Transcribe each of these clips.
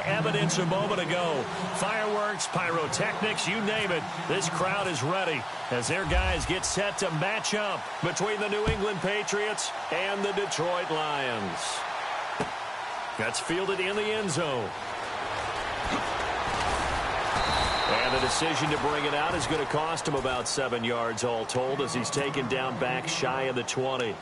evidence a moment ago. Fireworks, pyrotechnics, you name it. This crowd is ready as their guys get set to match up between the New England Patriots and the Detroit Lions. That's fielded in the end zone. And the decision to bring it out is going to cost him about 7 yards all told as he's taken down back shy of the 20.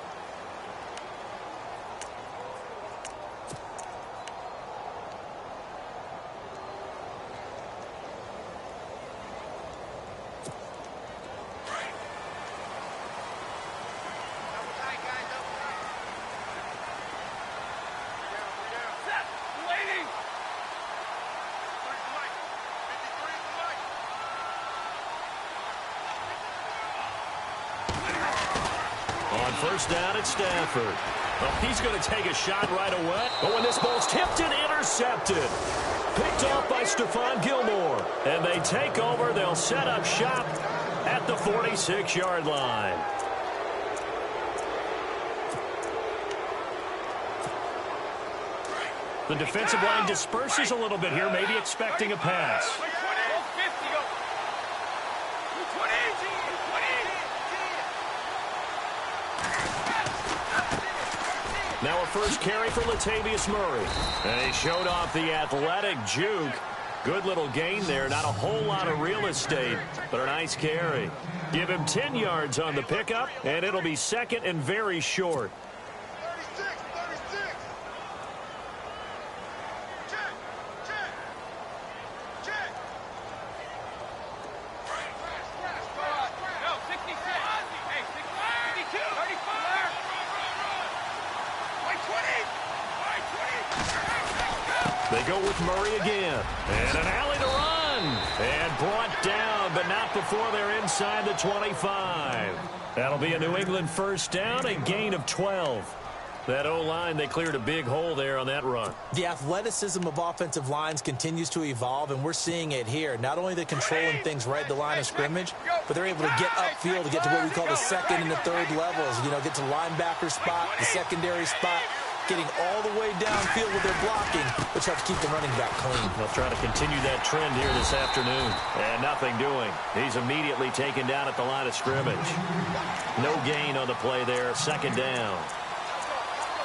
First down at Stafford. Oh, he's going to take a shot right away. Oh, and this ball's tipped and intercepted. Picked off by Stephon Gilmore. And they take over. They'll set up shop at the 46-yard line. The defensive line disperses a little bit here, maybe expecting a pass. Now a first carry for Latavius Murray. And he showed off the athletic juke. Good little gain there. Not a whole lot of real estate, but a nice carry. Give him 10 yards on the pickup, and it'll be second and very short. They go with Murray again. And an alley to run. And brought down, but not before they're inside the 25. That'll be a New England first down, a gain of 12. That O-line, they cleared a big hole there on that run. The athleticism of offensive lines continues to evolve, and we're seeing it here. Not only are they controlling things right at the line of scrimmage, but they're able to get upfield to get to what we call the second and the third levels. You know, get to linebacker spot, the secondary spot, getting all the way downfield with their blocking, which helps keep the running back clean. They'll try to continue that trend here this afternoon. And nothing doing. He's immediately taken down at the line of scrimmage. No gain on the play there. Second down.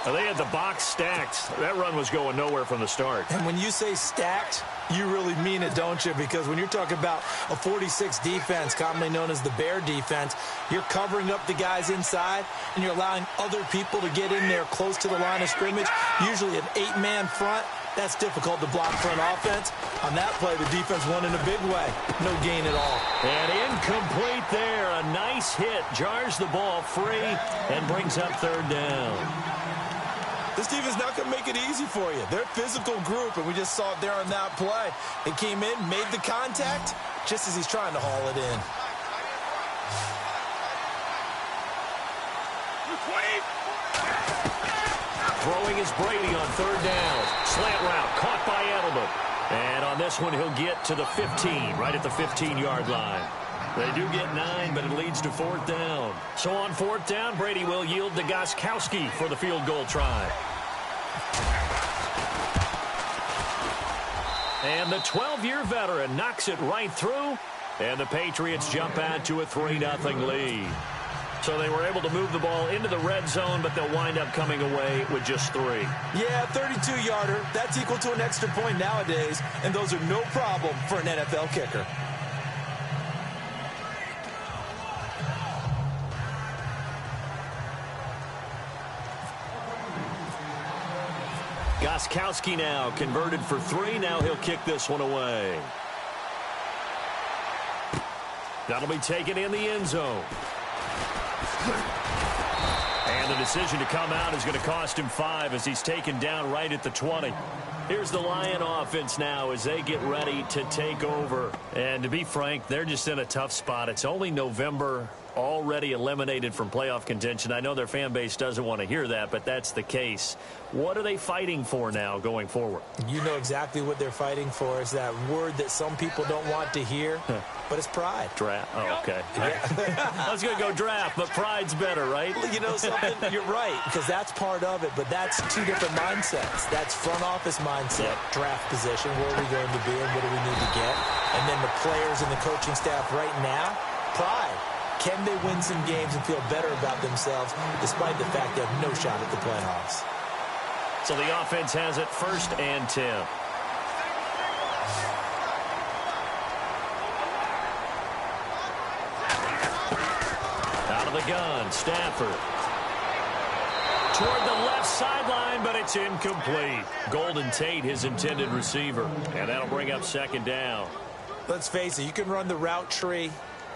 Well, they had the box stacked. That run was going nowhere from the start. And when you say stacked, you really mean it, don't you? Because when you're talking about a 46 defense, commonly known as the Bear defense, you're covering up the guys inside, and you're allowing other people to get in there close to the line of scrimmage, usually an 8-man front. That's difficult to block for an offense. On that play, the defense won in a big way. No gain at all. And incomplete there. A nice hit. Jars the ball free and brings up third down. This defense not going to make it easy for you. They're a physical group, and we just saw it there on that play. They came in, made the contact, just as he's trying to haul it in. Throwing is Brady on third down. Slant route caught by Edelman. And on this one, he'll get to the 15, right at the 15-yard line. They do get 9, but it leads to fourth down. So on fourth down, Brady will yield to Gostkowski for the field goal try. And the 12-year veteran knocks it right through, and the Patriots jump out to a 3-0 lead. So they were able to move the ball into the red zone, but they'll wind up coming away with just 3. Yeah, 32-yarder. That's equal to an extra point nowadays, and those are no problem for an NFL kicker. Gostkowski now converted for 3. Now he'll kick this one away. That'll be taken in the end zone. And the decision to come out is going to cost him 5 as he's taken down right at the 20. Here's the Lion offense now as they get ready to take over. And to be frank, they're just in a tough spot. It's only November. already eliminated from playoff contention. I know their fan base doesn't want to hear that, but that's the case. What are they fighting for now going forward? You know exactly what they're fighting for. Is that word that some people don't want to hear, but it's pride. Draft. Oh, okay. Yeah. I was going to go draft, but pride's better, right? You know something? You're right, because that's part of it, but that's two different mindsets. That's front office mindset, draft position, where are we going to be and what do we need to get? And then the players and the coaching staff right now, pride. Can they win some games and feel better about themselves despite the fact they have no shot at the playoffs? So the offense has it 1st and 10. Out of the gun, Stafford. Toward the left sideline, but it's incomplete. Golden Tate, his intended receiver. And that'll bring up 2nd down. Let's face it, you can run the route tree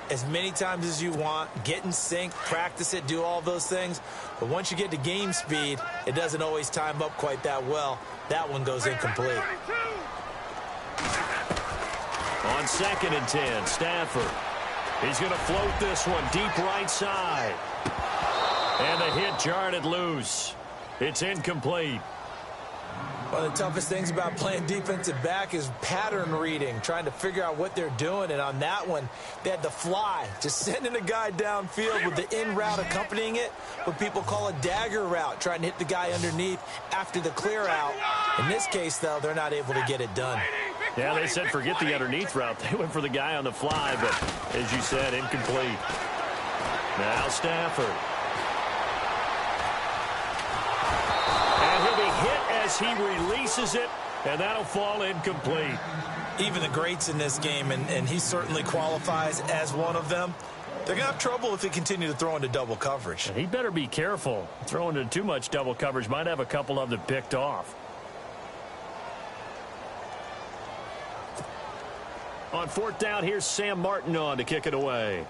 as many times as you want, get in sync, practice it, do all those things. But once you get to game speed, it doesn't always time up quite that well. That one goes incomplete. On 2nd and 10, Stafford. He's going to float this one deep right side. And the hit jarred it loose. It's incomplete. One of the toughest things about playing defensive back is pattern reading, trying to figure out what they're doing. And on that one, they had the fly, just sending a guy downfield with the in route accompanying it, what people call a dagger route, trying to hit the guy underneath after the clear out. In this case, though, they're not able to get it done. Yeah, they said forget the underneath route. They went for the guy on the fly, but as you said, incomplete. Now Stafford. And he'll be hit as he releases it, and that'll fall incomplete. Even the greats in this game, and he certainly qualifies as one of them, they're going to have trouble if they continue to throw into double coverage. And he better be careful. Throwing into too much double coverage might have a couple of them picked off. On 4th down, here's Sam Martin on to kick it away.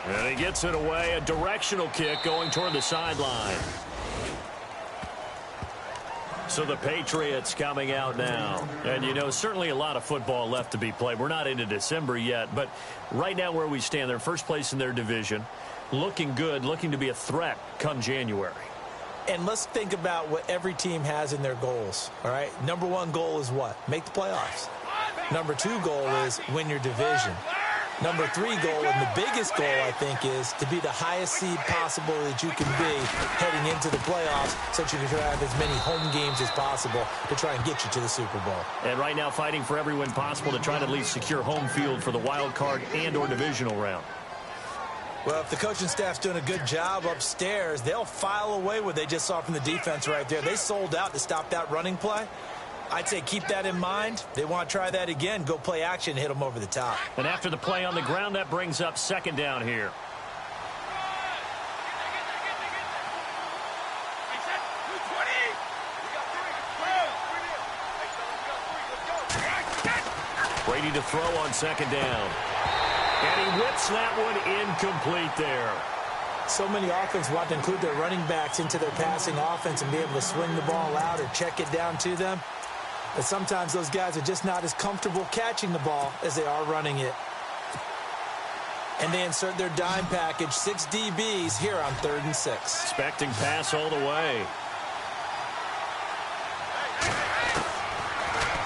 And he gets it away, a directional kick going toward the sideline. So the Patriots coming out now. And, you know, certainly a lot of football left to be played. We're not into December yet, but right now where we stand, they're first place in their division. Looking good, looking to be a threat come January. And let's think about what every team has in their goals, all right? Number 1 goal is what? Make the playoffs. Number 2 goal is win your division. Number 3 goal, and the biggest goal, I think, is to be the highest seed possible that you can be heading into the playoffs so that you can have as many home games as possible to try and get you to the Super Bowl. And right now fighting for every win possible to try to at least secure home field for the wild card and or divisional round. Well, if the coaching staff's doing a good job upstairs, they'll file away what they just saw from the defense right there. They sold out to stop that running play. I'd say keep that in mind. They want to try that again. Go play action, hit them over the top. And after the play on the ground, that brings up 2nd down here. Brady to throw on 2nd down. And he whips that one incomplete there. So many offenses want to include their running backs into their passing offense and be able to swing the ball out or check it down to them. But sometimes those guys are just not as comfortable catching the ball as they are running it. And they insert their dime package, 6 DBs here on 3rd and 6. Expecting pass all the way.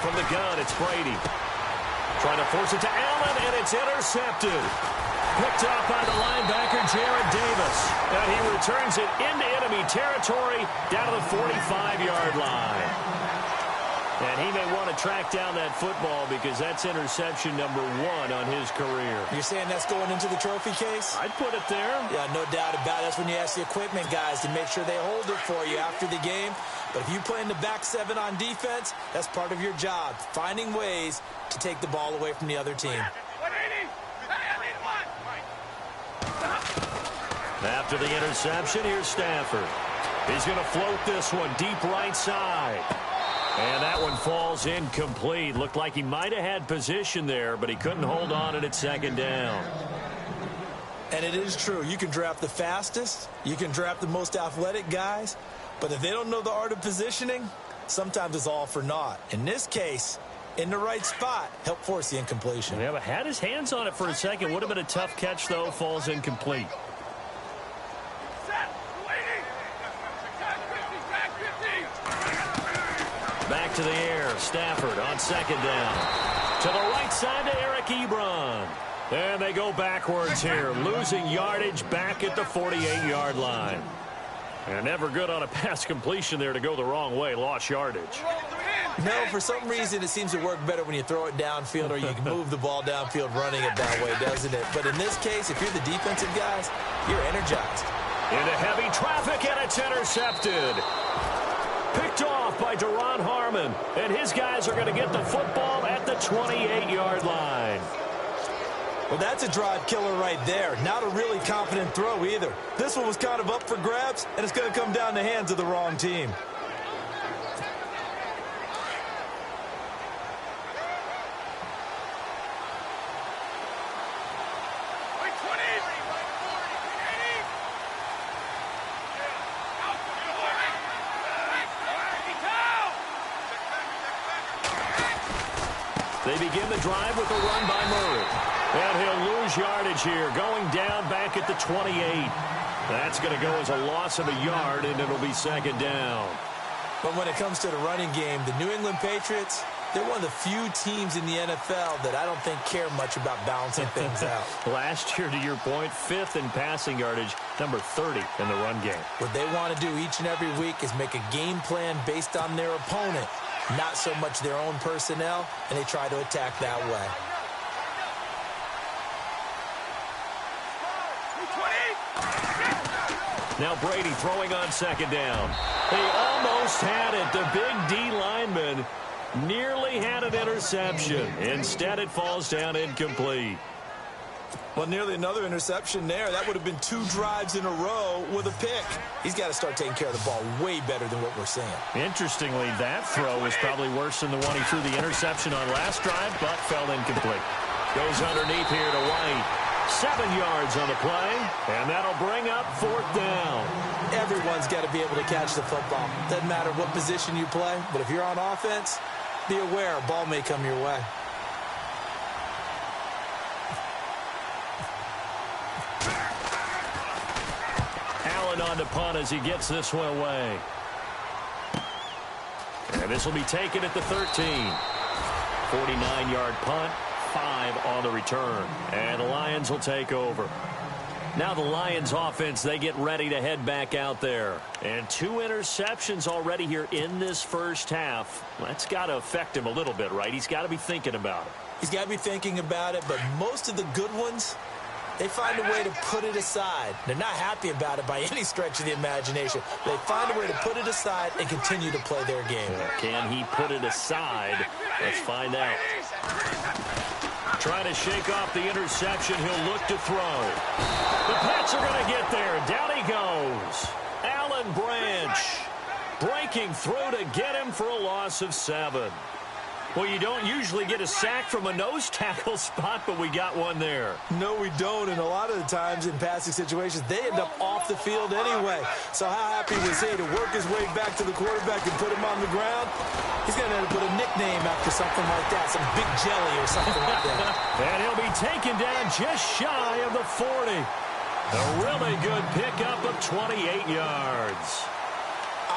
From the gun, it's Brady. Trying to force it to Allen, and it's intercepted. Picked off by the linebacker, Jared Davis. And he returns it into enemy territory down to the 45-yard line. And he may want to track down that football because that's interception number 1 on his career. You're saying that's going into the trophy case? I'd put it there. Yeah, no doubt about it. That's when you ask the equipment guys to make sure they hold it for you after the game. But if you play in the back 7 on defense, that's part of your job, finding ways to take the ball away from the other team. After the interception, here's Stafford. He's going to float this one deep right side. And that one falls incomplete. Looked like he might have had position there, but he couldn't hold on at 2nd down. And it is true. You can draft the fastest. You can draft the most athletic guys. But if they don't know the art of positioning, sometimes it's all for naught. In this case, in the right spot, help force the incompletion. Yeah, but had his hands on it for a second. Would have been a tough catch, though. Falls incomplete. Back to the air. Stafford on second down. To the right side to Eric Ebron. And they go backwards here, losing yardage back at the 48-yard line. And never good on a pass completion there to go the wrong way. Lost yardage. No, for some reason it seems to work better when you throw it downfield or you can move the ball downfield running it that way, doesn't it? But in this case, if you're the defensive guys, you're energized. Into heavy traffic, and it's intercepted. Picked off by Duron Harmon. And his guys are going to get the football at the 28-yard line. Well, that's a drive killer right there. Not a really confident throw either. This one was kind of up for grabs, and it's going to come down the hands of the wrong team. They begin the drive with a run by Murray. And he'll lose yardage here, going down back at the 28. That's going to go as a loss of a yard, and it'll be second down. But when it comes to the running game, the New England Patriots, they're one of the few teams in the NFL that I don't think care much about balancing things out. Last year, to your point, 5th in passing yardage, number 30 in the run game. What they want to do each and every week is make a game plan based on their opponent, not so much their own personnel, and they try to attack that way. Now Brady throwing on second down. He almost had it. The big D lineman nearly had an interception. Instead, it falls down incomplete. Well, nearly another interception there. That would have been 2 drives in a row with a pick. He's got to start taking care of the ball way better than what we're seeing. Interestingly, that throw was probably worse than the one he threw the interception on last drive, but fell incomplete. Goes underneath here to White. 7 yards on the play, and that'll bring up 4th down. Everyone's got to be able to catch the football. Doesn't matter what position you play, but if you're on offense, be aware a ball may come your way. Allen on the punt as he gets this one away. And this will be taken at the 13. 49-yard punt. 5 on the return. And the Lions will take over. Now the Lions offense, they get ready to head back out there. And 2 interceptions already here in this first half. That's got to affect him a little bit, right? He's got to be thinking about it. He's got to be thinking about it, but most of the good ones, they find a way to put it aside. They're not happy about it by any stretch of the imagination. They find a way to put it aside and continue to play their game. Can he put it aside? Let's find out. Trying to shake off the interception. He'll look to throw. The Pats are going to get there. Down he goes. Alan Branch breaking through to get him for a loss of 7. Well, you don't usually get a sack from a nose tackle spot, but we got one there. No, we don't, and a lot of the times in passing situations, they end up off the field anyway. So how happy was he to work his way back to the quarterback and put him on the ground? He's going to end up with a nickname after something like that, some Big Jelly or something like that. And he'll be taken down just shy of the 40. A really good pickup of 28 yards.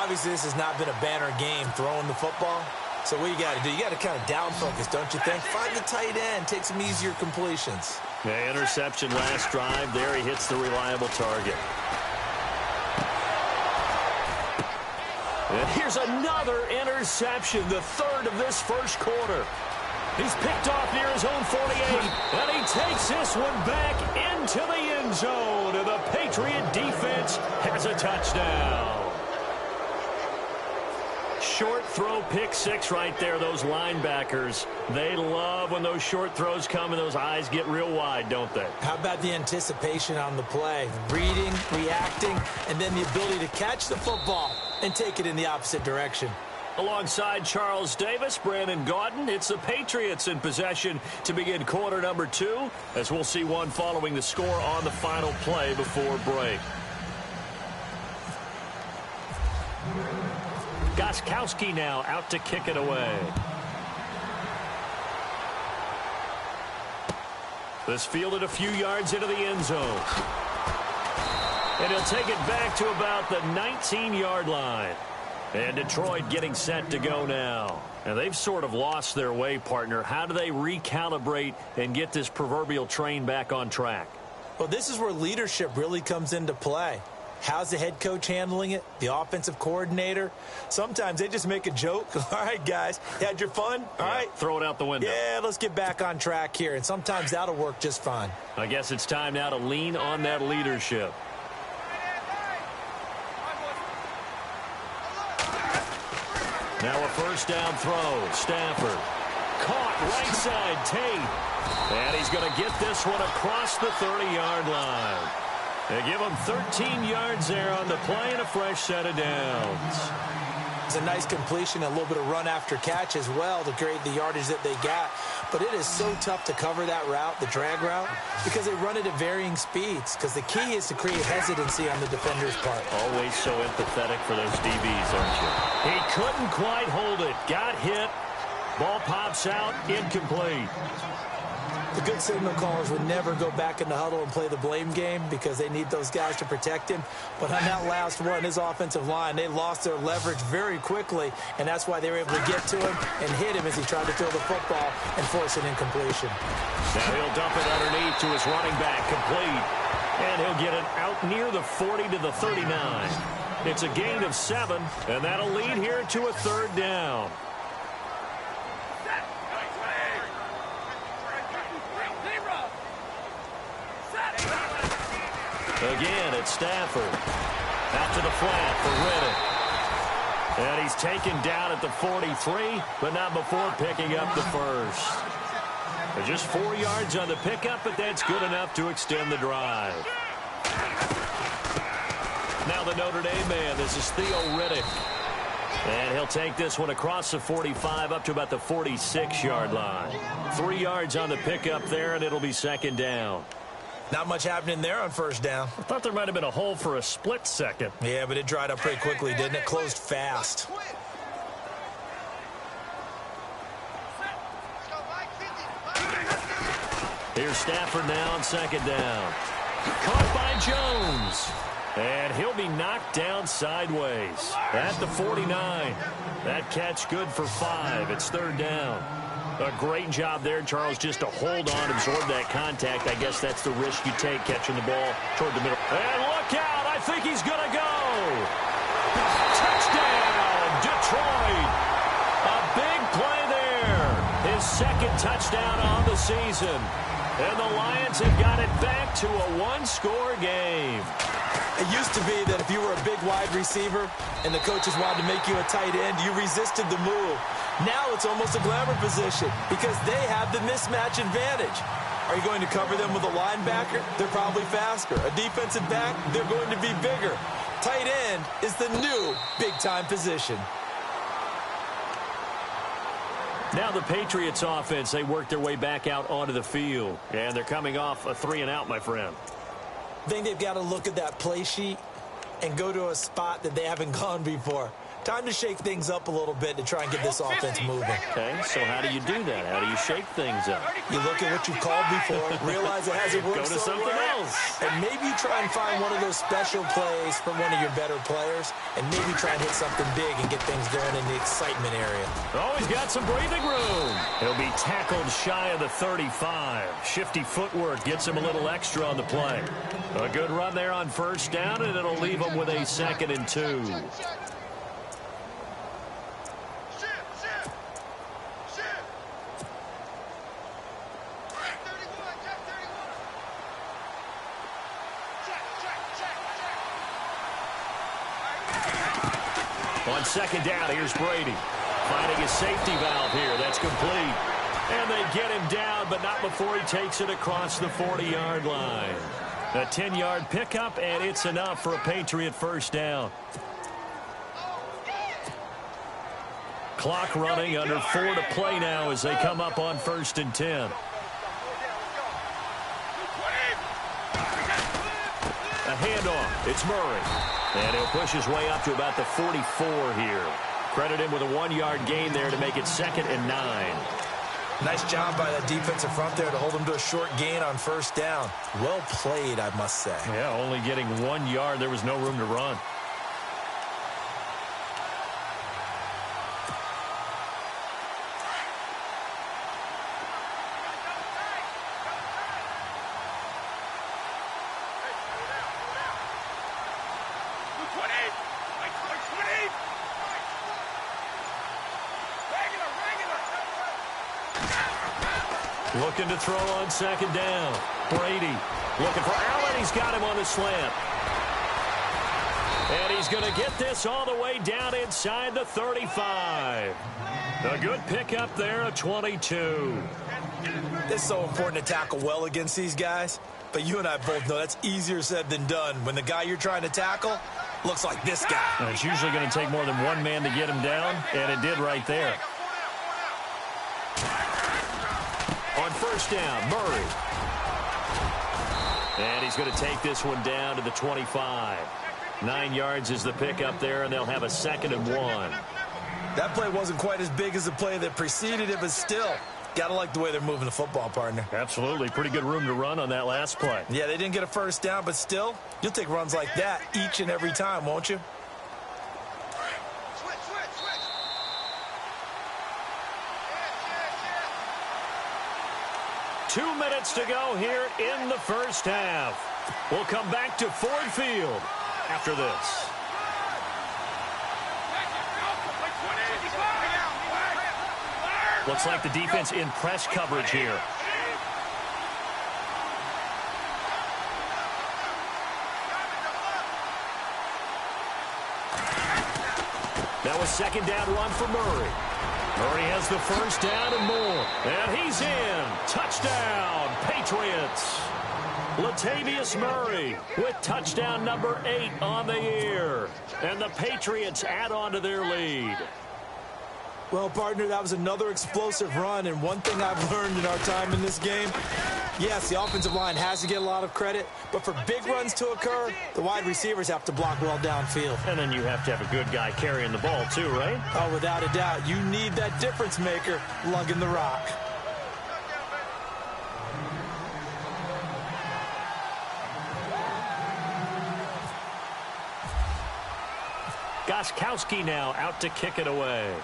Obviously, this has not been a banner game throwing the football. So what you got to do, you got to kind of down focus, don't you think? Find the tight end, take some easier completions. The interception last drive. There he hits the reliable target. And here's another interception, the 3rd of this first quarter. He's picked off near his own 48, and he takes this one back into the end zone. And the Patriot defense has a touchdown. Short throw, pick 6 right there. Those linebackers, they love when those short throws come and those eyes get real wide, don't they? How about the anticipation on the play? Reading, reacting, and then the ability to catch the football and take it in the opposite direction. Alongside Charles Davis, Brandon Gaudin, it's the Patriots in possession to begin quarter number 2, as we'll see one following the score on the final play before break. Gostkowski now out to kick it away. This fielded a few yards into the end zone. And he'll take it back to about the 19-yard line. And Detroit getting set to go now. And they've sort of lost their way, partner. How do they recalibrate and get this proverbial train back on track? Well, this is where leadership really comes into play. How's the head coach handling it? The offensive coordinator? Sometimes they just make a joke. All right, guys, you had your fun? All right. Throw it out the window. Yeah, let's get back on track here. And sometimes that'll work just fine. I guess it's time now to lean on that leadership. Now a first down throw. Stafford. Caught right side. Tate. And he's going to get this one across the 30-yard line. They give him 13 yards there on the play and a fresh set of downs. It's a nice completion, a little bit of run after catch as well to create the yardage that they got. But it is so tough to cover that route, the drag route, because they run it at varying speeds. Because the key is to create hesitancy on the defender's part. Always so empathetic for those DBs, aren't you? He couldn't quite hold it. Got hit. Ball pops out. Incomplete. The good signal callers would never go back in the huddle and play the blame game because they need those guys to protect him. But on that last one, his offensive line, they lost their leverage very quickly, and that's why they were able to get to him and hit him as he tried to throw the football and force an incompletion. Now he'll dump it underneath to his running back, complete. And he'll get it out near the 40 to the 39. It's a gain of 7, and that'll lead here to a third down. Again, it's Stafford. Out to the flat for Riddick. And he's taken down at the 43, but not before picking up the first. Just 4 yards on the pickup, but that's good enough to extend the drive. Now the Notre Dame man, this is Theo Riddick. And he'll take this one across the 45 up to about the 46-yard line. 3 yards on the pickup there, and it'll be second down. Not much happening there on first down. I thought there might have been a hole for a split second. Yeah, but it dried up pretty quickly, didn't it? Closed fast. Here's Stafford now on second down. Caught by Jones. And he'll be knocked down sideways at the 49. That catch good for 5. It's third down. A great job there, Charles, just to hold on, absorb that contact. I guess that's the risk you take, catching the ball toward the middle. And look out! I think he's going to go! Touchdown, Detroit! A big play there. His second touchdown on the season. And the Lions have got it back to a one-score game. It used to be that if you were a big wide receiver and the coaches wanted to make you a tight end, you resisted the move. Now it's almost a glamour position because they have the mismatch advantage. Are you going to cover them with a linebacker? They're probably faster. A defensive back? They're going to be bigger. Tight end is the new big-time position. Now the Patriots offense, they work their way back out onto the field. And they're coming off a 3-and-out, my friend. I think they've got to look at that play sheet and go to a spot that they haven't gone before. Time to shake things up a little bit to try and get this offense moving. Okay, so how do you do that? How do you shake things up? You look at what you've called before, realize it hasn't worked so something well, else. And maybe you try and find one of those special plays from one of your better players, and maybe try and hit something big and get things going in the excitement area. Oh, he's got some breathing room. He'll be tackled shy of the 35. Shifty footwork gets him a little extra on the play. A good run there on first down, and it'll leave him with a 2nd and 2. On second down, here's Brady. Finding his safety valve here. That's complete. And they get him down, but not before he takes it across the 40-yard line. A 10-yard pickup, and it's enough for a Patriot first down. Clock running, under 4 to play now as they come up on 1st and 10. A handoff. It's Murray. And he'll push his way up to about the 44 here. Credit him with a 1-yard gain there to make it 2nd and 9. Nice job by that defensive front there to hold him to a short gain on first down. Well played, I must say. Yeah, only getting 1 yard. There was no room to run. Looking to throw on 2nd down. Brady looking for Allen. He's got him on the slant. And he's going to get this all the way down inside the 35. A good pickup there, a 22. It's so important to tackle well against these guys. But you and I both know that's easier said than done when the guy you're trying to tackle looks like this guy. And it's usually going to take more than one man to get him down, and it did right there. On first down, Murray. And he's going to take this one down to the 25. 9 yards is the pickup there, and they'll have a 2nd and 1. That play wasn't quite as big as the play that preceded it, but still, got to like the way they're moving the football, partner. Absolutely. Pretty good room to run on that last play. Yeah, they didn't get a first down, but still, you'll take runs like that each and every time, won't you? 2 minutes to go here in the first half. We'll come back to Ford Field after this. Looks like the defense in press coverage here. That was 2nd down run for Murray. Murray has the first down and more. And he's in. Touchdown, Patriots. Latavius Murray with touchdown number 8 on the year. And the Patriots add on to their lead. Well, partner, that was another explosive run, and one thing I've learned in our time in this game, yes, the offensive line has to get a lot of credit, but for big runs to occur, the wide receivers have to block well downfield. And then you have to have a good guy carrying the ball too, right? Oh, without a doubt. You need that difference maker lugging the rock. Gostkowski now out to kick it away.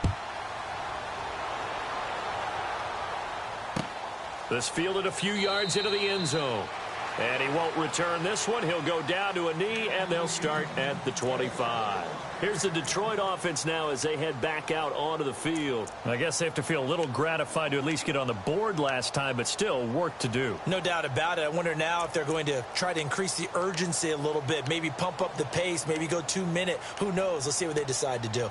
This fielded a few yards into the end zone. And he won't return this one. He'll go down to a knee, and they'll start at the 25. Here's the Detroit offense now as they head back out onto the field. I guess they have to feel a little gratified to at least get on the board last time, but still work to do. No doubt about it. I wonder now if they're going to try to increase the urgency a little bit, maybe pump up the pace, maybe go 2-minute. Who knows? Let's see what they decide to do.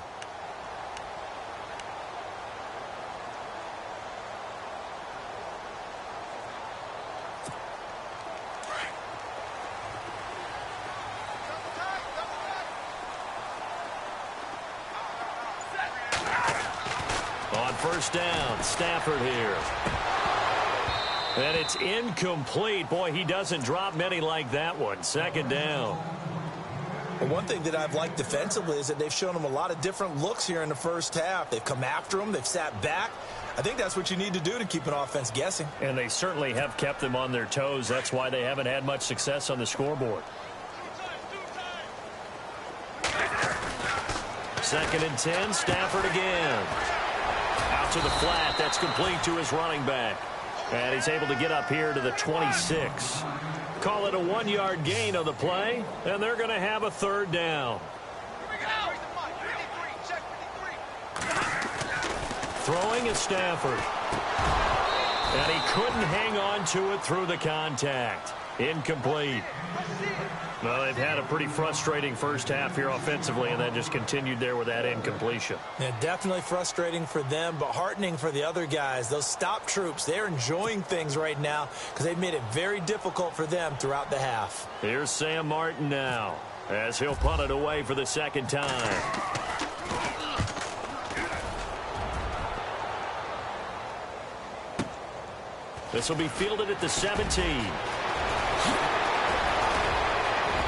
First down, Stafford here. And it's incomplete. Boy, he doesn't drop many like that one. 2nd down. Well, one thing that I've liked defensively is that they've shown them a lot of different looks here in the first half. They've come after them. They've sat back. I think that's what you need to do to keep an offense guessing. And they certainly have kept them on their toes. That's why they haven't had much success on the scoreboard. 2nd and 10, Stafford again. Out to the flat. That's complete to his running back. And he's able to get up here to the 26. Call it a 1-yard gain on the play, and they're going to have a 3rd down. Throwing is Stafford. And he couldn't hang on to it through the contact. Incomplete. Well, they've had a pretty frustrating first half here offensively, and then just continued there with that incompletion. Yeah, definitely frustrating for them, but heartening for the other guys. Those stop troops, they're enjoying things right now because they've made it very difficult for them throughout the half. Here's Sam Martin now as he'll punt it away for the 2nd time. This will be fielded at the 17.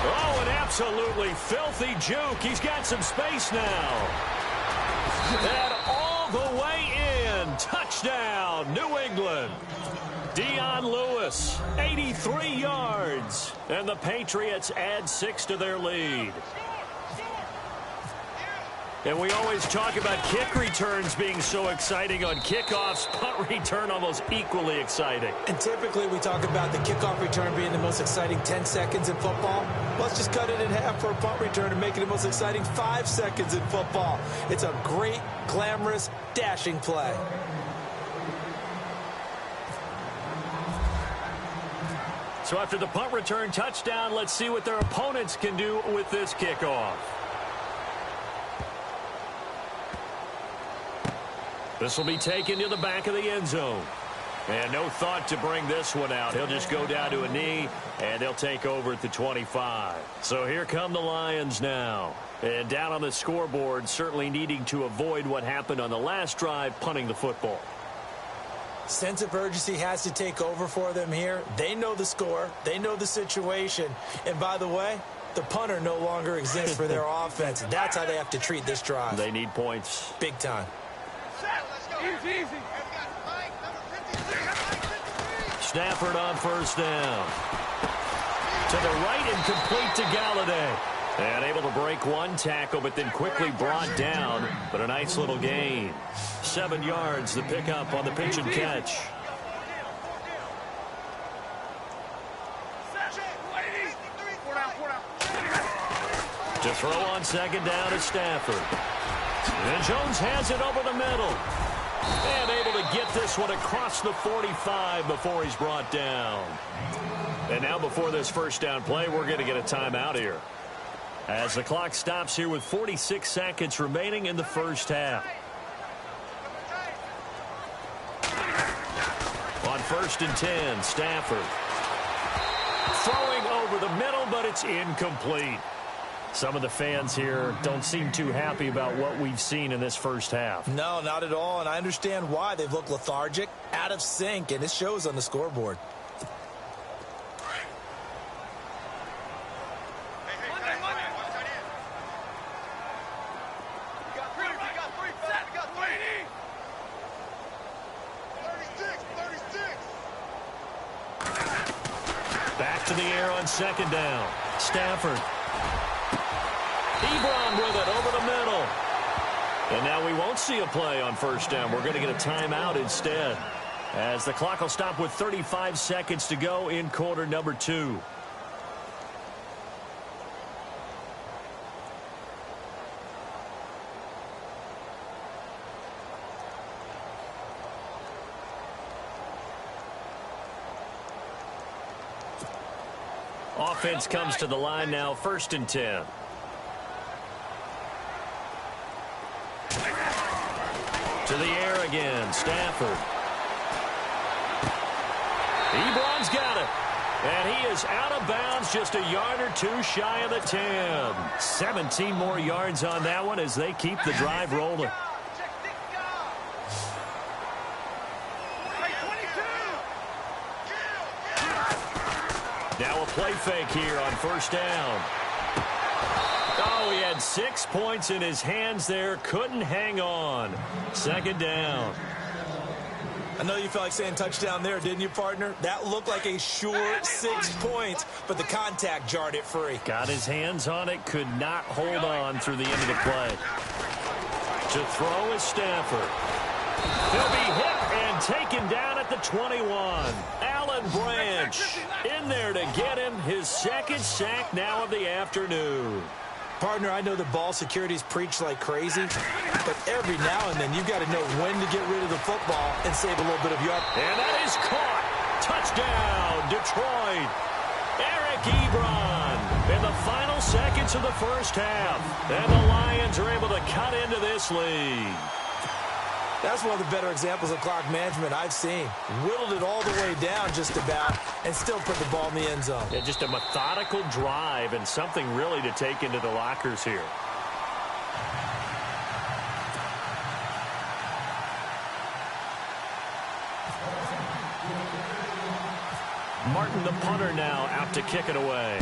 Oh, an absolutely filthy juke. He's got some space now. And all the way in. Touchdown, New England. Dion Lewis, 83 yards. And the Patriots add 6 to their lead. And we always talk about kick returns being so exciting on kickoffs. Punt return almost equally exciting. And typically we talk about the kickoff return being the most exciting 10 seconds in football. Let's just cut it in half for a punt return and make it the most exciting 5 seconds in football. It's a great, glamorous, dashing play. So after the punt return touchdown, let's see what their opponents can do with this kickoff. This will be taken to the back of the end zone. And no thought to bring this one out. He'll just go down to a knee, and they'll take over at the 25. So here come the Lions now. And down on the scoreboard, certainly needing to avoid what happened on the last drive, punting the football. Sense of urgency has to take over for them here. They know the score. They know the situation. And by the way, the punter no longer exists for their offense. That's how they have to treat this drive. They need points. Big time. Easy. Stafford on first down. To the right and complete to Galladay. And able to break one tackle, but then quickly brought down. But a nice little gain. 7 yards, the pickup on the pitch and catch. To throw on second down is Stafford. And Jones has it over the middle. And able to get this one across the 45 before he's brought down. And now before this first down play, we're going to get a timeout here. As the clock stops here with 46 seconds remaining in the first half. On 1st and 10, Stafford. Throwing over the middle, but it's incomplete. Some of the fans here don't seem too happy about what we've seen in this first half. No, not at all, and I understand why. They've looked lethargic, out of sync, and it shows on the scoreboard. Back to the air on second down. Stafford. Ebron with it over the middle. And now we won't see a play on first down. We're going to get a timeout instead. As the clock will stop with 35 seconds to go in quarter number 2. Offense comes to the line now, 1st and 10. To the air again, Stafford. Ebron's got it. And he is out of bounds, just a yard or two shy of the 10. 17 more yards on that one as they keep the drive rolling. Now a play fake here on first down. Oh, he had 6 points in his hands there. Couldn't hang on. Second down. I know you felt like saying touchdown there, didn't you, partner? That looked like a sure 6 points, but the contact jarred it free. Got his hands on it. Could not hold on through the end of the play. To throw is Stafford. He'll be hit and taken down at the 21. Alan Branch in there to get him his second sack now of the afternoon. Partner, I know the ball security's preached like crazy, but every now and then you've got to know when to get rid of the football and save a little bit of yard. And that is caught. Touchdown, Detroit. Eric Ebron in the final seconds of the first half. And the Lions are able to cut into this lead. That's one of the better examples of clock management I've seen. Whittled it all the way down just about and still put the ball in the end zone. Yeah, just a methodical drive and something really to take into the lockers here. Martin, the punter, now out to kick it away.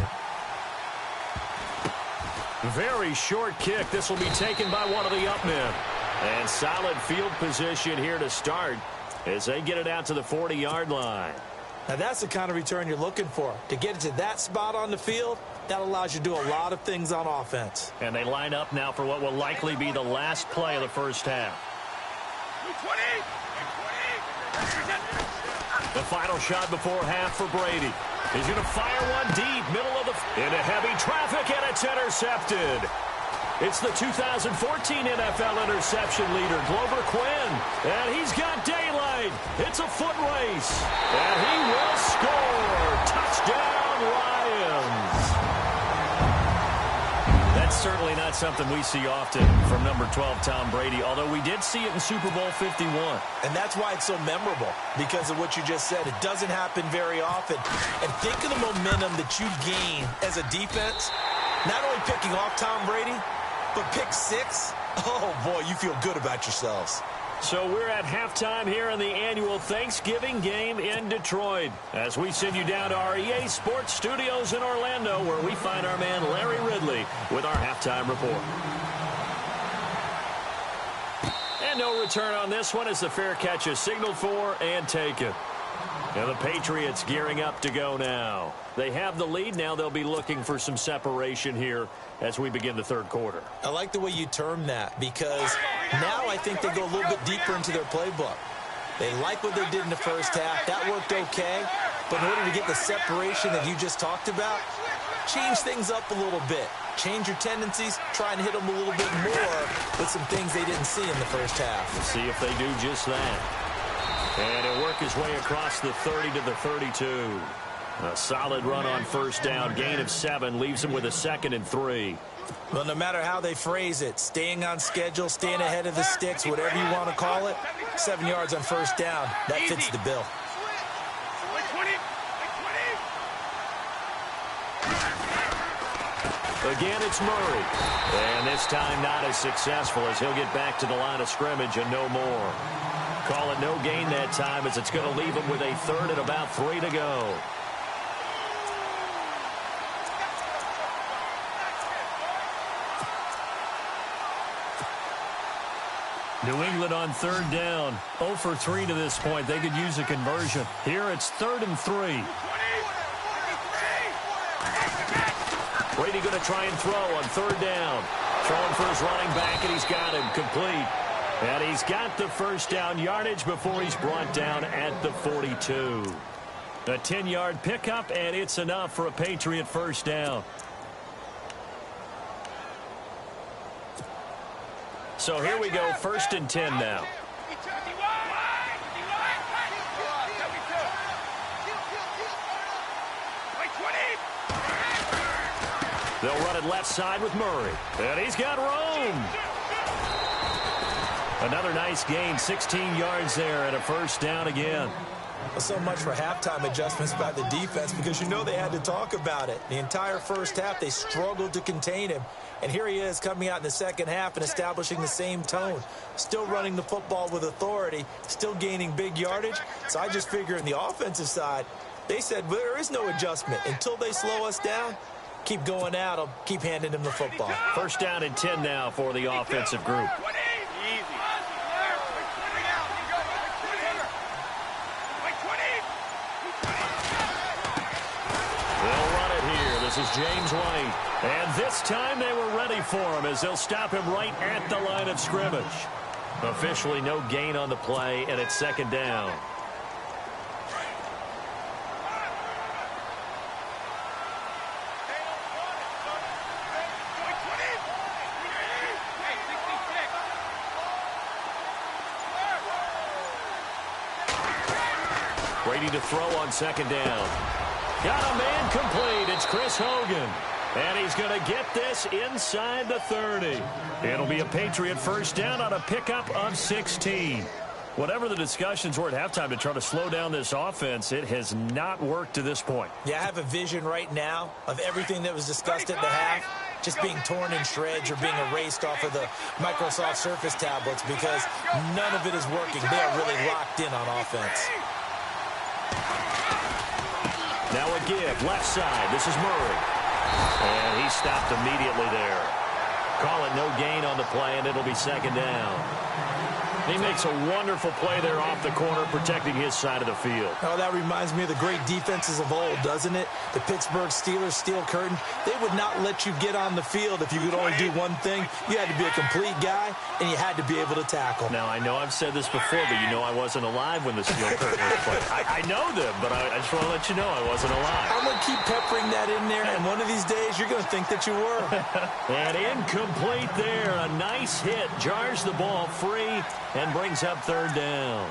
Very short kick. This will be taken by one of the up men. And solid field position here to start as they get it out to the 40-yard line. Now, that's the kind of return you're looking for. To get it to that spot on the field, that allows you to do a lot of things on offense. And they line up now for what will likely be the last play of the first half. The final shot before half for Brady. He's going to fire one deep, middle of the... into heavy traffic, and it's intercepted. It's the 2014 NFL interception leader, Glover Quinn. And he's got daylight. It's a foot race. And he will score. Touchdown, Lions. That's certainly not something we see often from number 12, Tom Brady, although we did see it in Super Bowl 51. And that's why it's so memorable, because of what you just said. It doesn't happen very often. And think of the momentum that you gain as a defense, not only picking off Tom Brady, but pick six. Oh, boy, you feel good about yourselves. So we're at halftime here in the annual Thanksgiving game in Detroit as we send you down to our EA Sports Studios in Orlando, where we find our man Larry Ridley with our halftime report. And no return on this one as the fair catch is signaled for and taken. Now the Patriots gearing up to go now. They have the lead. Now they'll be looking for some separation here as we begin the third quarter. I like the way you term that, because now I think they go a little bit deeper into their playbook. They like what they did in the first half. That worked okay. But in order to get the separation that you just talked about, change things up a little bit. Change your tendencies. Try and hit them a little bit more with some things they didn't see in the first half. We'll see if they do just that. And he'll work his way across the 30 to the 32. A solid run on first down. Gain of 7 leaves him with a 2nd and 3. Well, no matter how they phrase it, staying on schedule, staying ahead of the sticks, whatever you want to call it, 7 yards on first down, that fits the bill. Again, it's Murray. And this time not as successful as he'll get back to the line of scrimmage and no more. Call it no gain that time as it's going to leave him with a 3rd and about 3 to go. New England on 3rd down. 0 for 3 to this point. They could use a conversion. Here it's 3rd and 3. Brady going to try and throw on 3rd down. Throwing for his running back, and he's got him complete. And he's got the first down yardage before he's brought down at the 42. A 10-yard pickup, and it's enough for a Patriot first down. So here we go, 1st and 10 now. They'll run it left side with Murray. And he's got room. Another nice gain, 16 yards there, and a first down again. So much for halftime adjustments by the defense, because you know they had to talk about it. The entire first half, they struggled to contain him. And here he is coming out in the second half and establishing the same tone. Still running the football with authority, still gaining big yardage. So I just figure in the offensive side, they said, well, there is no adjustment. Until they slow us down, keep going at them, keep handing them the football. First down and 10 now for the offensive group. This is James White. And this time they were ready for him as they'll stop him right at the line of scrimmage. Officially no gain on the play, and it's 2nd down. Brady to throw on 2nd down. Got a man complete. It's Chris Hogan. And he's going to get this inside the 30. It'll be a Patriot first down on a pickup of 16. Whatever the discussions were at halftime to try to slow down this offense, it has not worked to this point. Yeah, I have a vision right now of everything that was discussed at the half just being torn in shreds or being erased off of the Microsoft Surface tablets, because none of it is working. They are really locked in on offense. Now a give, left side. This is Murray. And he stopped immediately there. Call it no gain on the play, and it'll be second down. He makes a wonderful play there off the corner, protecting his side of the field. Oh, that reminds me of the great defenses of old, doesn't it? The Pittsburgh Steelers steel curtain. They would not let you get on the field if you could only do one thing. You had to be a complete guy, and you had to be able to tackle. Now, I know I've said this before, but you know I wasn't alive when the steel curtain was played. I know them, but I just want to let you know I wasn't alive. I'm going to keep peppering that in there, and one of these days you're going to think that you were. And incomplete there. A nice hit. Jars the ball free and brings up third down.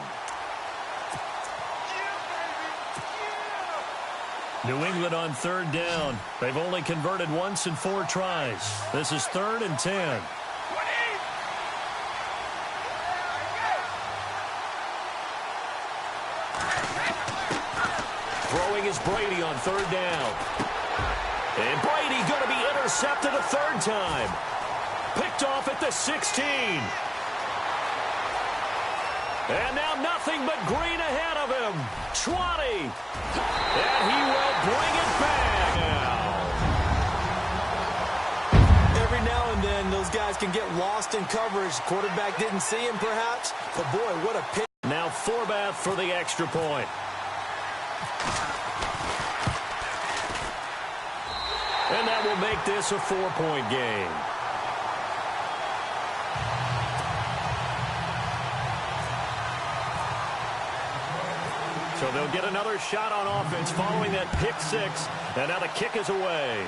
New England on third down. They've only converted once in 4 tries. This is 3rd and 10. Throwing is Brady on third down. And Brady going to be intercepted a 3rd time. Picked off at the 16. And now nothing but green ahead of him. 20. And he will bring it back now. Every now and then, those guys can get lost in coverage. Quarterback didn't see him, perhaps. But, boy, what a pick. Now Forbath for the extra point. And that will make this a 4-point game. So they'll get another shot on offense following that pick 6. And now the kick is away.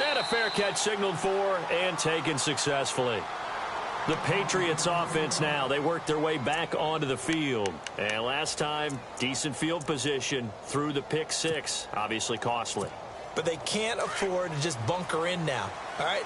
And a fair catch signaled for and taken successfully. The Patriots offense now, they work their way back onto the field. And last time, decent field position through the pick 6. Obviously costly. But they can't afford to just bunker in now. All right,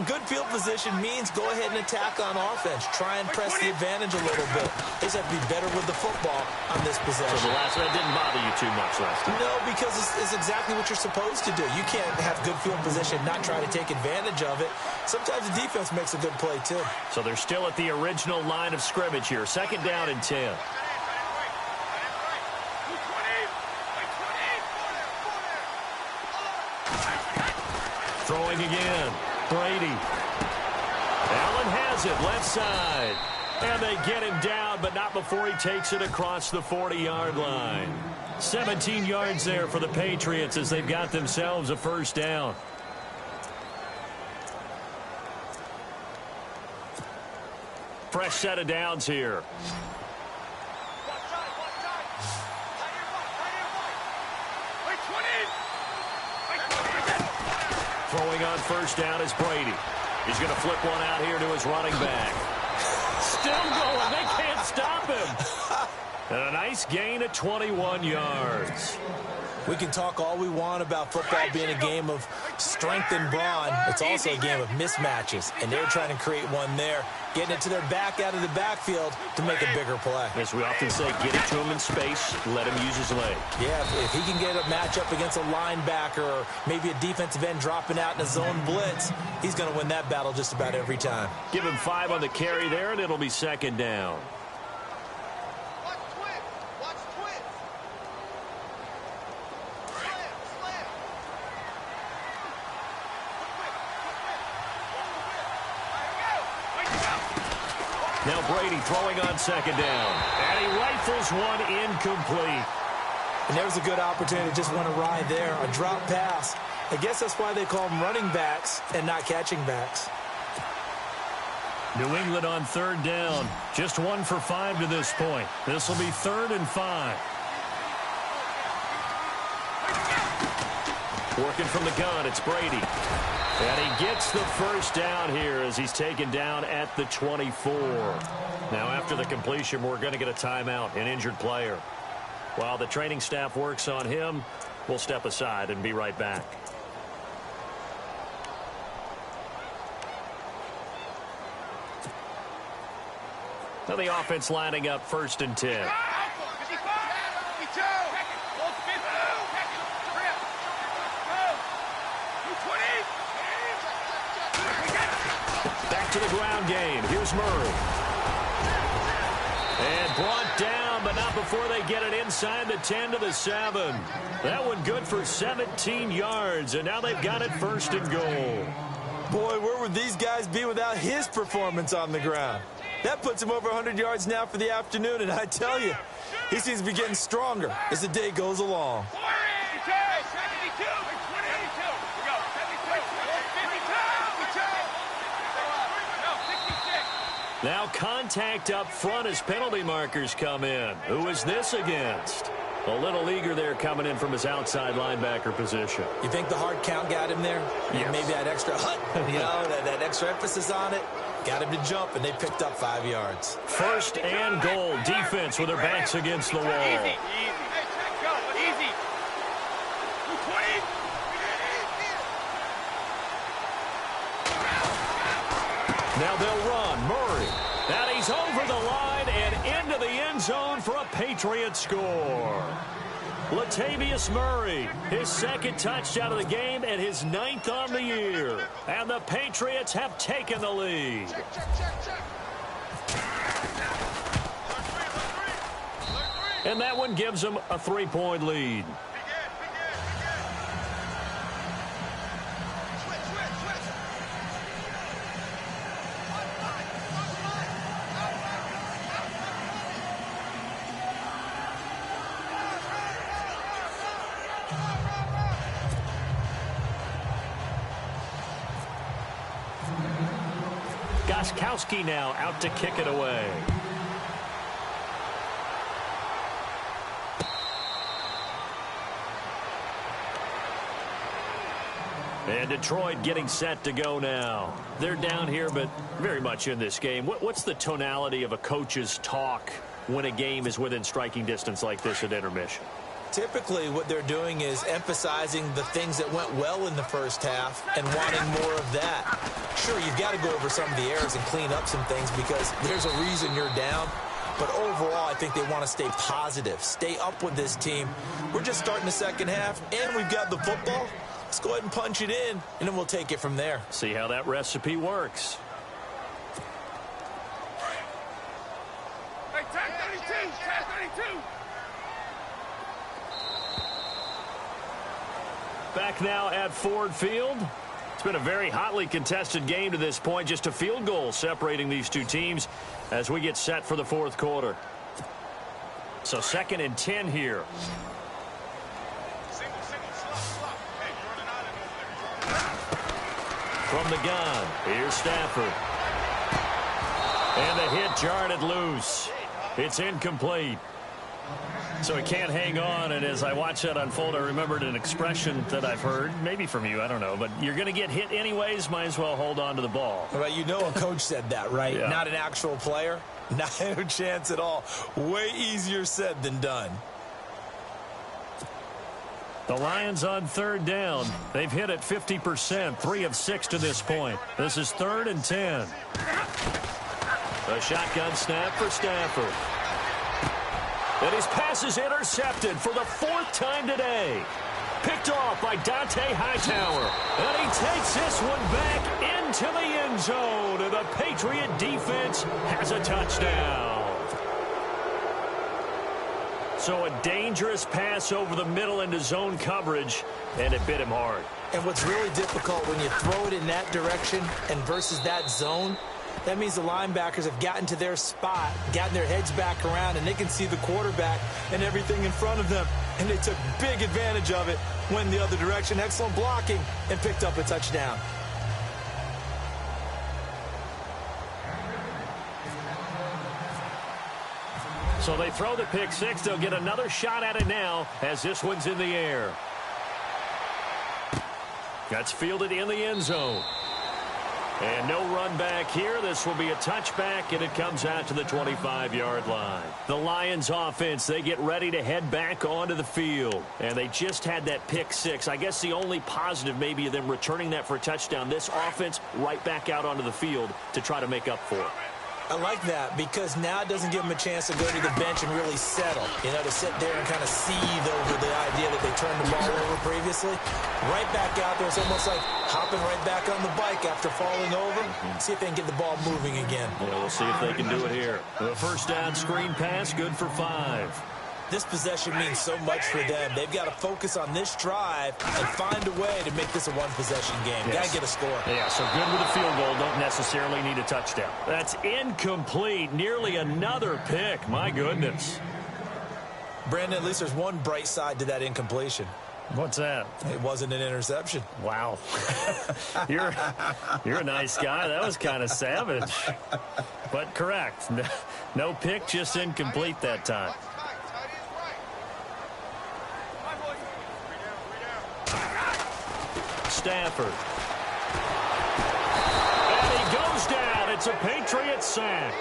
good field position means go ahead and attack on offense. Try and press the advantage a little bit. They just have to be better with the football on this possession. So the last one didn't bother you too much last time? No, because it's exactly what you're supposed to do. You can't have good field position, not try to take advantage of it. Sometimes the defense makes a good play, too. So they're still at the original line of scrimmage here. 2nd down and 10. Throwing again. Brady. Allen has it, left side. And they get him down, but not before he takes it across the 40-yard line. 17 yards there for the Patriots as they've got themselves a 1st down. Fresh set of downs here. Throwing on 1st down is Brady. He's going to flip one out here to his running back. Still going. They can't stop him. And a nice gain of 21 yards. We can talk all we want about football being a game of strength and brawn. It's also a game of mismatches, and they're trying to create one there, getting it to their back out of the backfield to make a bigger play. As we often say, get it to him in space, let him use his leg. Yeah, if he can get a matchup against a linebacker or maybe a defensive end dropping out in a zone blitz, he's going to win that battle just about every time. Give him 5 on the carry there, and it'll be 2nd down. Now Brady throwing on 2nd down. And he rifles one incomplete. And there's a good opportunity to just want to ride there. A drop pass. I guess that's why they call them running backs and not catching backs. New England on 3rd down. Just 1 for 5 to this point. This will be 3rd and 5. Working from the gun, it's Brady. And he gets the 1st down here as he's taken down at the 24. Now after the completion, we're going to get a timeout, an injured player. While the training staff works on him, we'll step aside and be right back. Now the offense lining up 1st and 10. Back to the ground game. Here's Murray. And brought down, but not before they get it inside the 10 to the 7. That one good for 17 yards, and now they've got it 1st and goal. Boy, where would these guys be without his performance on the ground? That puts him over 100 yards now for the afternoon, and I tell you, he seems to be getting stronger as the day goes along. Now contact up front as penalty markers come in. Who is this against? A little eager there coming in from his outside linebacker position. You think the hard count got him there? Yes. Maybe that extra that extra emphasis on it got him to jump, and they picked up 5 yards. First and goal. Defense with their backs against the wall. Easy. Hey, check, go. Easy. 20. Now they'll run. Murray. And he's over the line and into the end zone for a Patriot score. Latavius Murray, his second touchdown of the game and his 9th on the year. And the Patriots have taken the lead. And that one gives them a 3-point lead. Goskowski now out to kick it away. And Detroit getting set to go now. They're down here, but very much in this game. What's the tonality of a coach's talk when a game is within striking distance like this at intermission? Typically, what they're doing is emphasizing the things that went well in the first half and wanting more of that. Sure, you've got to go over some of the errors and clean up some things because there's a reason you're down. But overall, I think they want to stay positive, stay up with this team. We're just starting the second half, and we've got the football. Let's go ahead and punch it in, and then we'll take it from there. See how that recipe works. Hey, tag 32. Back now at Ford Field. It's been a very hotly contested game to this point. Just a field goal separating these two teams as we get set for the fourth quarter. So 2nd and 10 here. From the gun, here's Stafford. And the hit jarred it loose. It's incomplete. So he can't hang on, and as I watch that unfold, I remembered an expression that I've heard, maybe from you, I don't know, but you're going to get hit anyways, might as well hold on to the ball. Well, you know a coach said that, right? Yeah. Not an actual player. Not a chance at all. Way easier said than done. The Lions on 3rd down. They've hit it 50%, 3 of 6 to this point. This is 3rd and 10. A shotgun snap for Stafford. And his pass is intercepted for the 4th time today. Picked off by Dante Hightower. And he takes this one back into the end zone. And the Patriot defense has a touchdown. So a dangerous pass over the middle into zone coverage, and it bit him hard. And what's really difficult when you throw it in that direction and versus that zone, that means the linebackers have gotten to their spot, gotten their heads back around, and they can see the quarterback and everything in front of them. And they took big advantage of it, went the other direction, excellent blocking, and picked up a touchdown. So they throw the pick six. They'll get another shot at it now as this one's in the air. That's fielded in the end zone. And no run back here. This will be a touchback, and it comes out to the 25-yard line. The Lions offense, they get ready to head back onto the field. And they just had that pick six. I guess the only positive maybe of them returning that for a touchdown. This offense right back out onto the field to try to make up for it. I like that because now it doesn't give them a chance to go to the bench and really settle, to sit there and kind of seethe over the idea that they turned the ball over previously. Right back out there. It's almost like hopping right back on the bike after falling over. See if they can get the ball moving again. Yeah, we'll see if they can do it here. The first down screen pass, good for 5. This possession means so much for them. They've got to focus on this drive and find a way to make this a one-possession game. Yes. Got to get a score. Yeah, so good with a field goal. Don't necessarily need a touchdown. That's incomplete. Nearly another pick. My goodness. Brandon, at least there's one bright side to that incompletion. What's that? It wasn't an interception. Wow. You're a nice guy. That was kind of savage. But correct. No pick, just incomplete that time. Stafford. And he goes down. It's a Patriot sack.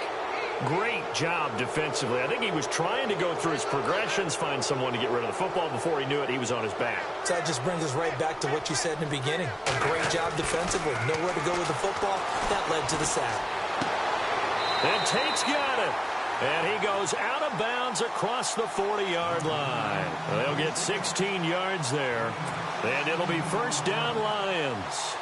Great job defensively. I think he was trying to go through his progressions, find someone to get rid of the football. Before he knew it, he was on his back. So that just brings us right back to what you said in the beginning. A great job defensively. Nowhere to go with the football. That led to the sack. And Tate's got it. And he goes out of bounds across the 40-yard line. They'll get 16 yards there. And it'll be first down, Lions.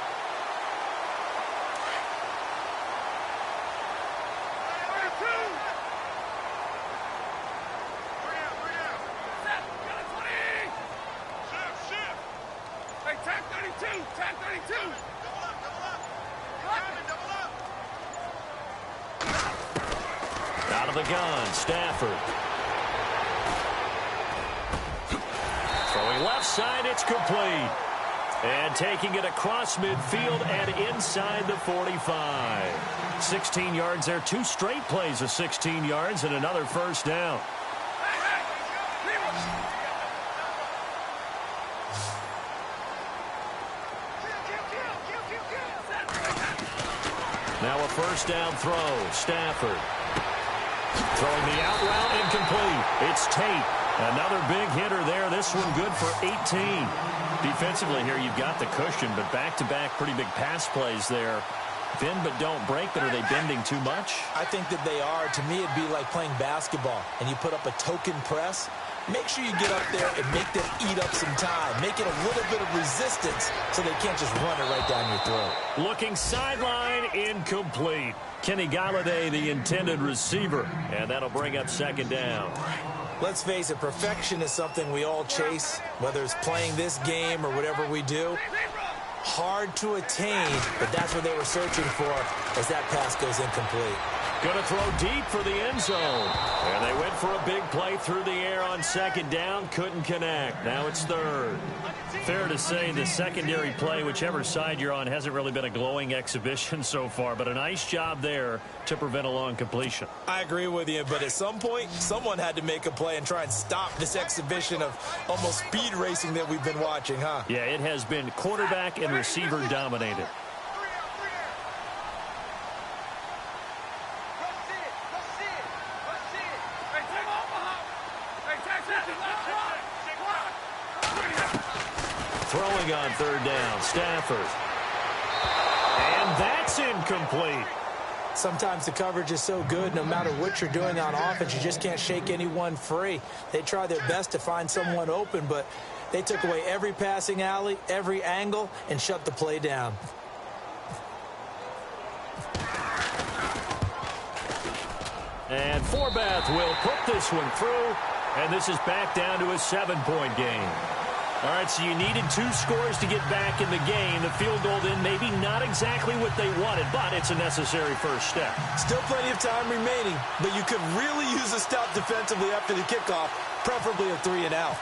Out of the gun, Stafford. Throwing left side, it's complete. And taking it across midfield and inside the 45. 16 yards there, 2 straight plays of 16 yards and another first down. Now a first down throw, Stafford. Throwing the out route, incomplete. It's Tate. Another big hitter there. This one good for 18. Defensively here, you've got the cushion, but back-to-back pretty big pass plays there. Bend but don't break, but are they bending too much? I think that they are. To me, it'd be like playing basketball, and you put up a token press. Make sure you get up there and make them eat up some time. Make it a little bit of resistance so they can't just run it right down your throat. Looking sideline, incomplete. Kenny Galladay, the intended receiver, and that'll bring up second down. Let's face it, perfection is something we all chase, whether it's playing this game or whatever we do. Hard to attain, but that's what they were searching for as that pass goes incomplete. Going to throw deep for the end zone. And they went for a big play through the air on second down. Couldn't connect. Now it's third. Fair to say the secondary play, whichever side you're on, hasn't really been a glowing exhibition so far. But a nice job there to prevent a long completion. I agree with you, but at some point, someone had to make a play and try and stop this exhibition of almost speed racing that we've been watching, huh? Yeah, it has been quarterback and receiver dominated. Throwing on third down, Stafford. And that's incomplete. Sometimes the coverage is so good, no matter what you're doing on offense, you just can't shake anyone free. They try their best to find someone open, but they took away every passing alley, every angle, and shut the play down. And Forbath will put this one through, and this is back down to a 7-point game. All right, so you needed 2 scores to get back in the game. The field goal then maybe not exactly what they wanted, but it's a necessary first step. Still plenty of time remaining, but you could really use a stop defensively after the kickoff, preferably a 3-and-out.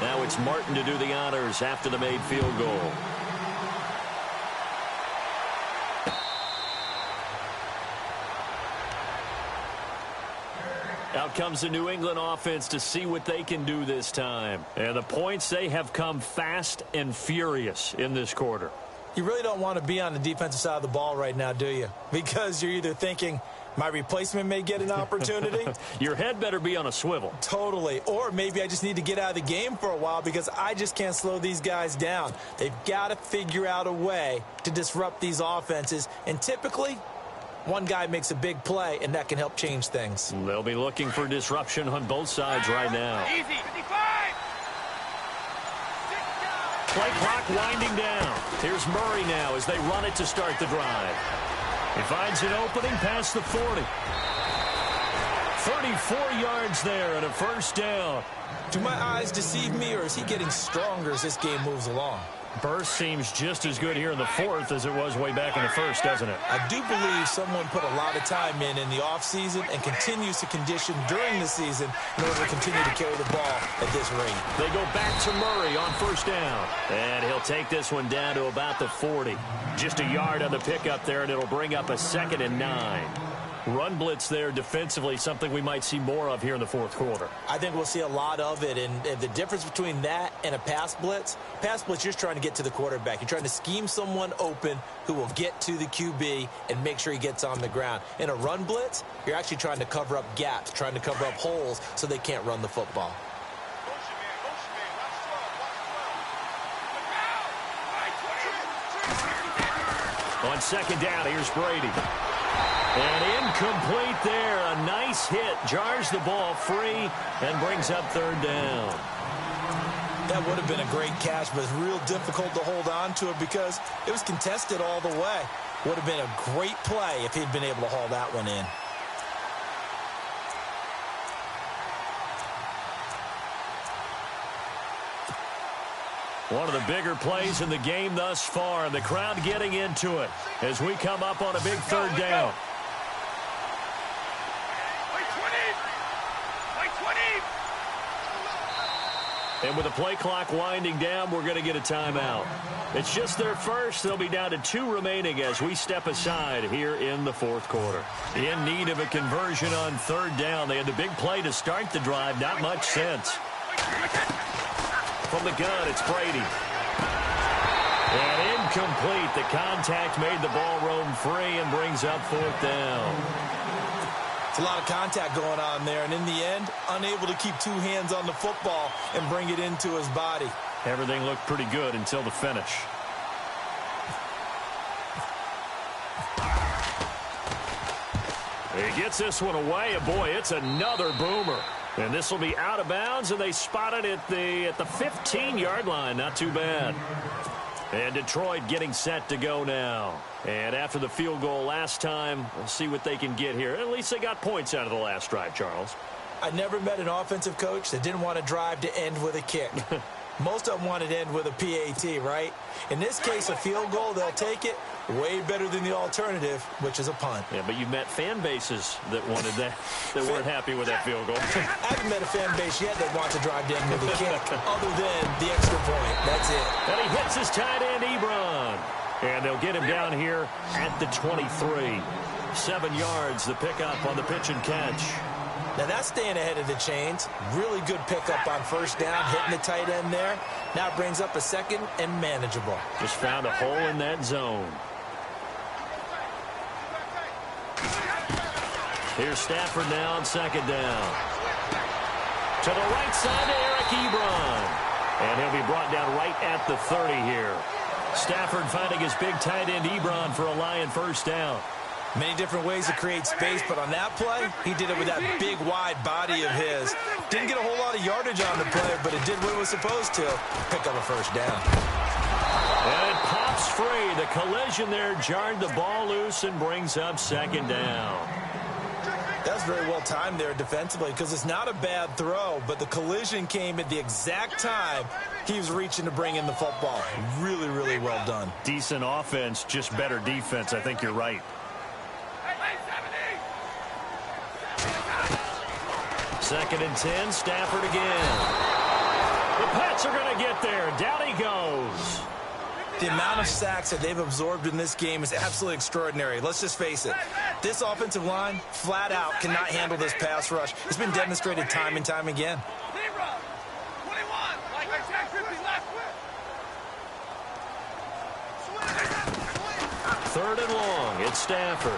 Now it's Martin to do the honors after the made field goal. Out comes the New England offense to see what they can do this time. And the points, they have come fast and furious in this quarter. You really don't want to be on the defensive side of the ball right now, do you? Because you're either thinking, my replacement may get an opportunity. Your head better be on a swivel. Totally. Or maybe I just need to get out of the game for a while because I just can't slow these guys down. They've got to figure out a way to disrupt these offenses. And typically, one guy makes a big play, and that can help change things. They'll be looking for disruption on both sides right now. Easy. 55. Play clock winding down. Here's Murray now as they run it to start the drive. He finds an opening past the 40. 34 yards there and a first down. Do my eyes deceive me, or is he getting stronger as this game moves along? Burst seems just as good here in the fourth as it was way back in the first, doesn't it? I do believe someone put a lot of time in the offseason and continues to condition during the season in order to continue to carry the ball at this rate. They go back to Murray on first down. And he'll take this one down to about the 40. Just a yard on the pickup there, and it'll bring up a 2nd and 9. Run blitz there defensively, something we might see more of here in the fourth quarter. I think we'll see a lot of it, and the difference between that and a pass blitz, you're just trying to get to the quarterback. You're trying to scheme someone open who will get to the QB and make sure he gets on the ground. In a run blitz, you're actually trying to cover up gaps, trying to cover up holes so they can't run the football. On second down, here's Brady. And incomplete there. A nice hit. Jars the ball free and brings up 3rd down. That would have been a great catch, but it's real difficult to hold on to it because it was contested all the way. Would have been a great play if he'd been able to haul that one in. One of the bigger plays in the game thus far, and the crowd getting into it as we come up on a big 3rd down. And with the play clock winding down, we're going to get a timeout. It's just their first. They'll be down to 2 remaining as we step aside here in the fourth quarter. In need of a conversion on 3rd down. They had the big play to start the drive. Not much sense. From the gun, it's Brady. And incomplete. The contact made the ball roam free and brings up 4th down. It's a lot of contact going on there, and in the end, unable to keep 2 hands on the football and bring it into his body. Everything looked pretty good until the finish. He gets this one away, and boy, it's another boomer. And this will be out of bounds, and they spot it at the 15-yard line. Not too bad. And Detroit getting set to go now. And after the field goal last time, we'll see what they can get here. At least they got points out of the last drive, Charles. I never met an offensive coach that didn't want to drive to end with a kick. Most of them wanted to end with a PAT, right? In this case, a field goal, they'll take it. Way better than the alternative, which is a punt. Yeah, but you've met fan bases that wanted that, that weren't happy with that field goal. I haven't met a fan base yet that wants to drive to end with a kick, other than the extra point. That's it. And he hits his tight end, Ebron. And they'll get him down here at the 23. 7 yards, the pickup on the pitch and catch. Now that's staying ahead of the chains. Really good pickup on first down, hitting the tight end there. Now it brings up a 2nd and manageable. Just found a hole in that zone. Here's Stafford now on 2nd down. To the right side to Eric Ebron. And he'll be brought down right at the 30 here. Stafford finding his big tight end Ebron for a Lion first down. Many different ways to create space, but on that play, he did it with that big, wide body of his. Didn't get a whole lot of yardage on the play, but it did what it was supposed to. Pick up a first down. And it pops free. The collision there jarred the ball loose and brings up 2nd down. That's very well timed there defensively because it's not a bad throw, but the collision came at the exact time he was reaching to bring in the football. Really, really well done. Decent offense, just better defense. I think you're right. 2nd and 10, Stafford again. The Pats are going to get there. Down he goes. The amount of sacks that they've absorbed in this game is absolutely extraordinary. Let's just face it. This offensive line, flat out, cannot handle this pass rush. It's been demonstrated time and time again. 3rd and long. It's Stafford.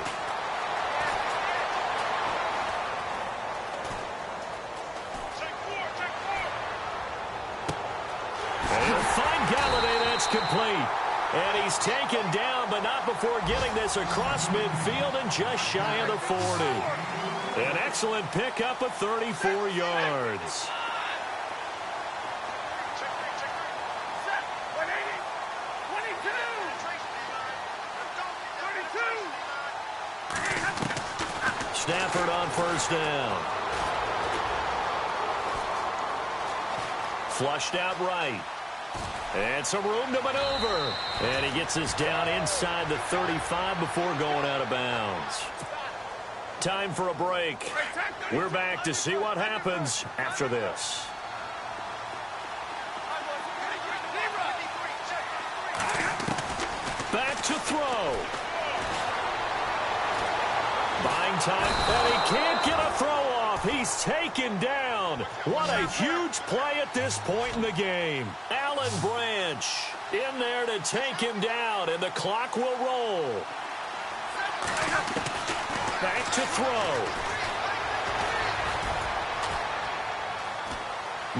And find Galladay, that's complete. And he's taken down, but not before getting this across midfield and just shy of the 40. An excellent pickup of 34 yards. Stafford on first down. Flushed out right. And some room to maneuver. And he gets us down inside the 35 before going out of bounds. Time for a break. We're back to see what happens after this. Back to throw. Buying time, and he can't get a throw off. He's taken down. What a huge play at this point in the game. Alan Branch in there to take him down, and the clock will roll. Back to throw.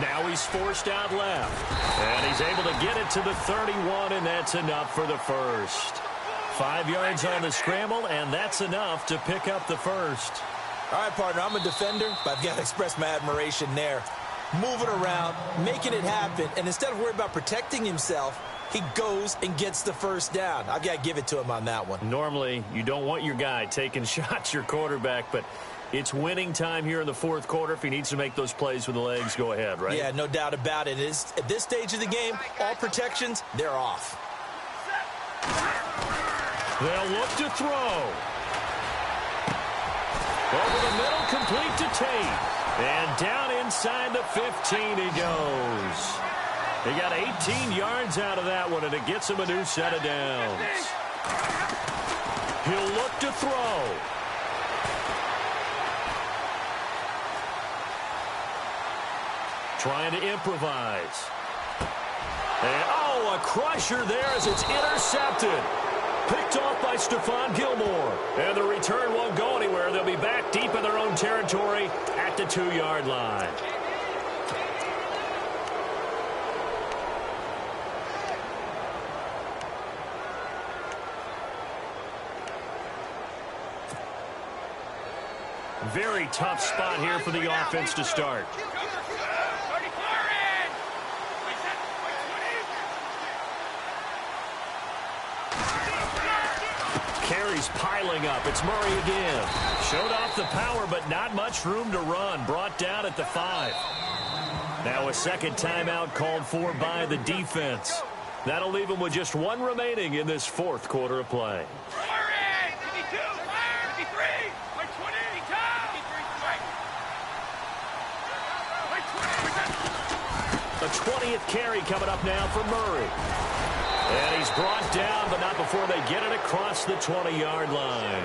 Now he's forced out left. And he's able to get it to the 31, and that's enough for the first. 5 yards on the scramble, and that's enough to pick up the first. All right, partner, I'm a defender, but I've got to express my admiration there. Moving around, making it happen, and instead of worrying about protecting himself, he goes and gets the first down. I've got to give it to him on that one. Normally, you don't want your guy taking shots, your quarterback, but it's winning time here in the fourth quarter. If he needs to make those plays with the legs, go ahead, right? Yeah, no doubt about it. At this stage of the game, all protections, they're off. They'll look to throw. Over the middle, complete to Tate. And down inside the 15 he goes. He got 18 yards out of that one, and it gets him a new set of downs. He'll look to throw. Trying to improvise. And, oh, a crusher there as it's intercepted. Picked off by Stephon Gilmore. And the return won't go anywhere. They'll be back deep in their own territory at the 2-yard line. Very tough spot here for the offense to start. Carries piling up. It's Murray again. Showed off the power, but not much room to run. Brought down at the 5. Now a second timeout called for by the defense. That'll leave him with just one remaining in this fourth quarter of play. The 20th carry coming up now for Murray. And he's brought down, but not before they get it across the 20-yard line.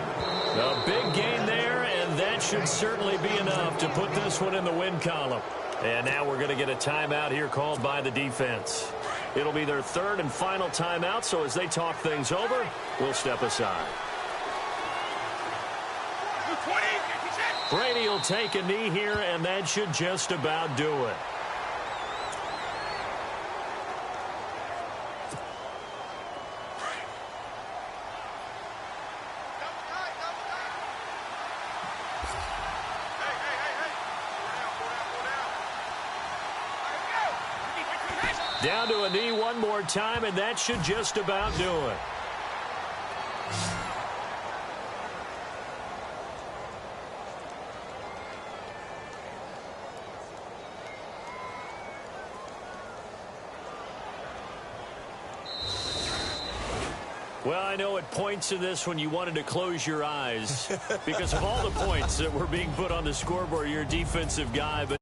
A big gain there, and that should certainly be enough to put this one in the win column. And now we're going to get a timeout here called by the defense. It'll be their third and final timeout, so as they talk things over, we'll step aside. Brady will take a knee here, and that should just about do it. Down to a knee one more time, and that should just about do it. Well, I know at points in this when you wanted to close your eyes because of all the points that were being put on the scoreboard, you're a defensive guy, but